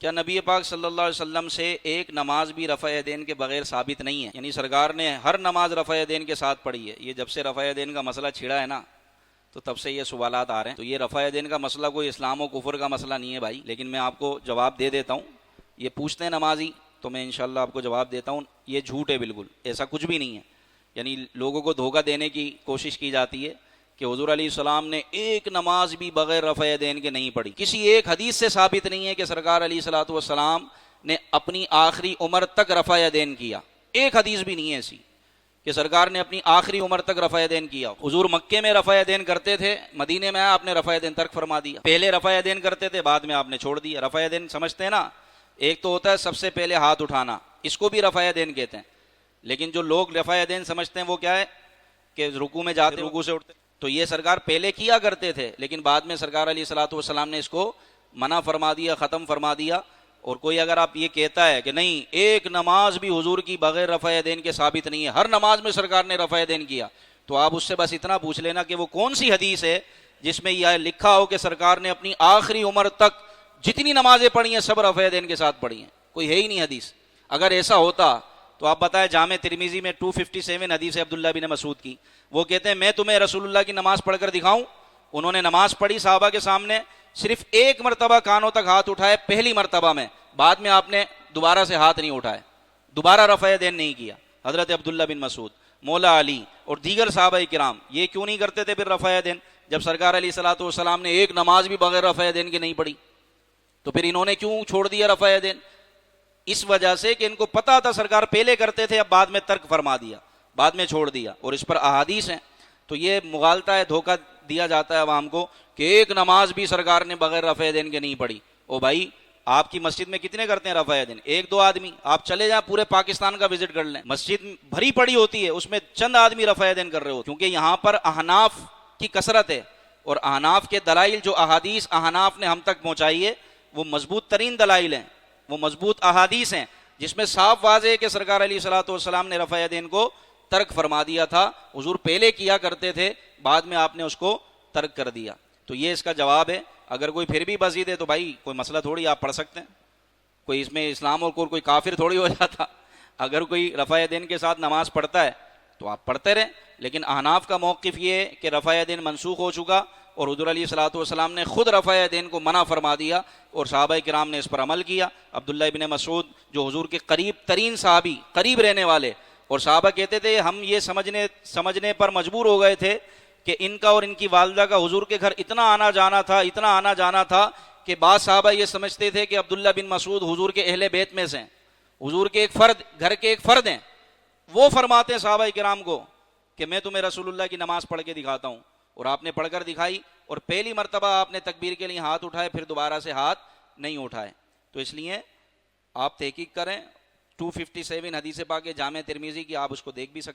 کیا نبی پاک صلی اللہ علیہ وسلم سے ایک نماز بھی رفع یدین کے بغیر ثابت نہیں ہے؟ یعنی سرکار نے ہر نماز رفع یدین کے ساتھ پڑھی ہے۔ یہ جب سے رفع یدین کا مسئلہ چھڑا ہے نا، تو تب سے یہ سوالات آ رہے ہیں۔ تو یہ رفع یدین کا مسئلہ کوئی اسلام و کفر کا مسئلہ نہیں ہے بھائی، لیکن میں آپ کو جواب دے دیتا ہوں۔ یہ پوچھتے ہیں نمازی تو میں انشاءاللہ آپ کو جواب دیتا ہوں، یہ جھوٹ ہے، بالکل ایسا کچھ بھی نہیں ہے۔ یعنی لوگوں کو دھوکہ دینے کی کوشش کی جاتی ہے کہ حضور علیہ السلام نے ایک نماز بھی بغیر رفع یدین کے نہیں پڑھی۔ کسی ایک حدیث سے ثابت نہیں ہے کہ سرکار علیہ الصلوۃ والسلام نے اپنی آخری عمر تک رفع یدین کیا۔ ایک حدیث بھی نہیں ہے ایسی کہ سرکار نے اپنی آخری عمر تک رفع یدین کیا۔ حضور مکے میں رفع یدین کرتے تھے، مدینے میں آیا آپ نے رفع یدین ترک فرما دیا۔ پہلے رفع یدین کرتے تھے، بعد میں آپ نے چھوڑ دیا۔ رفع یدین سمجھتے ہیں نا، ایک تو ہوتا ہے سب سے پہلے ہاتھ اٹھانا، اس کو بھی رفع یدین کہتے ہیں۔ لیکن جو لوگ رفع یدین سمجھتے ہیں وہ کیا ہے کہ رکوع میں جاتے رکوع سے اٹھتے، تو یہ سرکار پہلے کیا کرتے تھے، لیکن بعد میں سرکار علیہ الصلوۃ والسلام نے اس کو منع فرما دیا، ختم فرما دیا۔ اور کوئی اگر آپ یہ کہتا ہے کہ نہیں ایک نماز بھی حضور کی بغیر رفع یدین کے ثابت نہیں ہے، ہر نماز میں سرکار نے رفع یدین کیا، تو آپ اس سے بس اتنا پوچھ لینا کہ وہ کون سی حدیث ہے جس میں یہ لکھا ہو کہ سرکار نے اپنی آخری عمر تک جتنی نمازیں پڑھی ہیں سب رفع یدین کے ساتھ پڑھی ہیں۔ کوئی ہے ہی نہیں حدیث۔ اگر ایسا ہوتا تو آپ بتائیں، جامع ترمذی میں 257 حدیث ہے عبداللہ بن مسعود کی، وہ کہتے ہیں میں تمہیں رسول اللہ کی نماز پڑھ کر دکھاؤں؟ انہوں نے نماز پڑھی صحابہ کے سامنے، صرف ایک مرتبہ کانوں تک ہاتھ اٹھائے پہلی مرتبہ میں، بعد میں آپ نے دوبارہ سے ہاتھ نہیں اٹھائے، دوبارہ رفع یدین نہیں کیا۔ حضرت عبداللہ بن مسعود، مولا علی اور دیگر صحابہ کرام یہ کیوں نہیں کرتے تھے پھر رفع یدین، جب سرکار علیہ الصلوۃ والسلام نے ایک نماز بھی بغیر رفع یدین کے نہیں پڑھی؟ تو پھر انہوں نے کیوں چھوڑ دیا رفع یدین؟ اس وجہ سے کہ ان کو پتا تھا سرکار پہلے کرتے تھے، اب بعد میں ترک فرما دیا، بعد میں چھوڑ دیا، اور اس پر احادیث ہیں۔ تو یہ مغالطہ ہے، دھوکہ دیا جاتا ہے عوام کو کہ ایک نماز بھی سرکار نے بغیر رفع یدین کے نہیں پڑھی۔ او بھائی، آپ کی مسجد میں کتنے کرتے ہیں رفع یدین؟ ایک دو آدمی۔ آپ چلے جائیں پورے پاکستان کا وزٹ کر لیں، مسجد بھری پڑی ہوتی ہے، اس میں چند آدمی رفع یدین کر رہے ہو، کیونکہ یہاں پر احناف کی کثرت ہے، اور احناف کے دلائل جو احادیث احناف نے ہم تک پہنچائی ہے وہ مضبوط ترین دلائل ہیں، وہ مضبوط احادیث ہیں، جس میں صاف واضح ہے کہ سرکار علیہ الصلوۃ والسلام نے رفع یدین کو ترک فرما دیا تھا۔ حضور پہلے کیا کرتے تھے، بعد میں آپ نے اس کو ترک کر دیا۔ تو یہ اس کا جواب ہے۔ اگر کوئی پھر بھی مزید ہے تو بھائی کوئی مسئلہ تھوڑی، آپ پڑھ سکتے ہیں، کوئی اس میں اسلام اور کوئی کافر تھوڑی ہو جاتا۔ اگر کوئی رفع یدین کے ساتھ نماز پڑھتا ہے تو آپ پڑھتے رہیں، لیکن احناف کا موقف یہ ہے کہ رفع یدین منسوخ ہو چکا، اور حضور علیہ الصلوۃ والسلام نے خود رفع یدین کو منع فرما دیا، اور صحابہ کرام نے اس پر عمل کیا۔ عبداللہ ابن مسعود جو حضور کے قریب ترین صحابی، قریب رہنے والے، اور صحابہ کہتے تھے ہم یہ سمجھنے پر مجبور ہو گئے تھے کہ ان کا اور ان کی والدہ کا حضور کے گھر اتنا آنا جانا تھا، اتنا آنا جانا تھا کہ بعض صحابہ یہ سمجھتے تھے کہ عبداللہ بن مسعود حضور کے اہل بیت میں سے ہیں، حضور کے ایک فرد، گھر کے ایک فرد ہیں۔ وہ فرماتے ہیں صحابہ کرام کو کہ میں تمہیں رسول اللہ کی نماز پڑھ کے دکھاتا ہوں، اور آپ نے پڑھ کر دکھائی، اور پہلی مرتبہ آپ نے تکبیر کے لیے ہاتھ اٹھائے، پھر دوبارہ سے ہاتھ نہیں اٹھائے۔ تو اس لیے آپ تحقیق کریں، 257 حدیث پاک جامع ترمذی کی، آپ اس کو دیکھ بھی سکتے ہیں۔